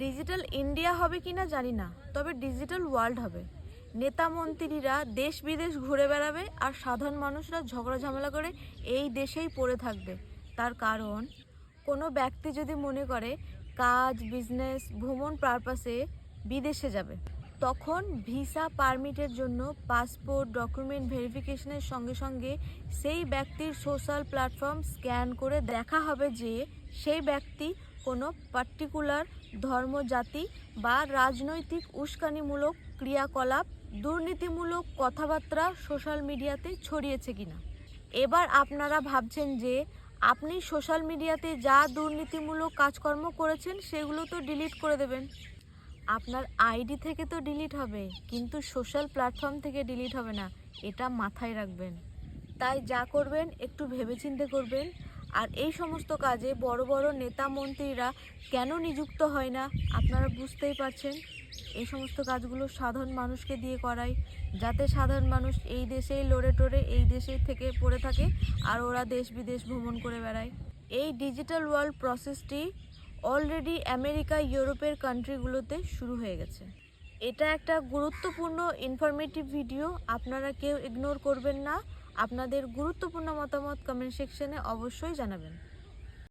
Digital India হবে কিনা জানি না, তবে ডিজিটাল ওয়ার্ল্ড হবে। নেতা মন্ত্রীরা দেশ বিদেশ ঘুরে বেড়াবে আর সাধারণ মানুষরা ঝগড়া ঝামেলা করে এই দেশেই পড়ে থাকবে। তার কারণ, কোনো ব্যক্তি যদি মনে করে কাজ, বিজনেস, ভ্রমণ পারপাসে বিদেশে যাবে, তখন ভিসা পারমিটের জন্য পাসপোর্ট ডকুমেন্ট ভেরিফিকেশনের সঙ্গে সঙ্গে সেই ব্যক্তির সোশ্যাল প্ল্যাটফর্ম স্ক্যান করে দেখা হবে যে সেই ব্যক্তি কোনো পার্টিকুলার ধর্ম, জাতি বা রাজনৈতিক উস্কানিমূলক ক্রিয়াকলাপ, দুর্নীতিমূলক কথাবার্তা সোশ্যাল মিডিয়াতে ছড়িয়েছে কিনা। এবার আপনারা ভাবছেন যে আপনি সোশ্যাল মিডিয়াতে যা দুর্নীতিমূলক কাজকর্ম করেছেন সেগুলো তো ডিলিট করে দেবেন। আপনার আইডি থেকে তো ডিলিট হবে, কিন্তু সোশ্যাল প্ল্যাটফর্ম থেকে ডিলিট হবে না, এটা মাথায় রাখবেন। তাই যা করবেন একটু ভেবেচিন্তে করবেন। আর এই সমস্ত কাজে বড় বড় নেতা মন্ত্রীরা কেন নিযুক্ত হয় না আপনারা বুঝতেই পারছেন। এই সমস্ত কাজগুলো সাধারণ মানুষকে দিয়ে করায়, যাতে সাধারণ মানুষ এই দেশেই লড়ে টড়ে এই দেশে থেকে পড়ে থাকে আর ওরা দেশ বিদেশ ভ্রমণ করে বেড়ায়। এই ডিজিটাল ওয়ার্ল্ড প্রসেসটি অলরেডি আমেরিকা, ইউরোপের কান্ট্রিগুলোতে শুরু হয়ে গেছে। এটা একটা গুরুত্বপূর্ণ ইনফরমেটিভ ভিডিও, আপনারা কেউ ইগনোর করবেন না। আপনাদের গুরুত্বপূর্ণ মতামত কমেন্ট সেকশনে অবশ্যই জানাবেন।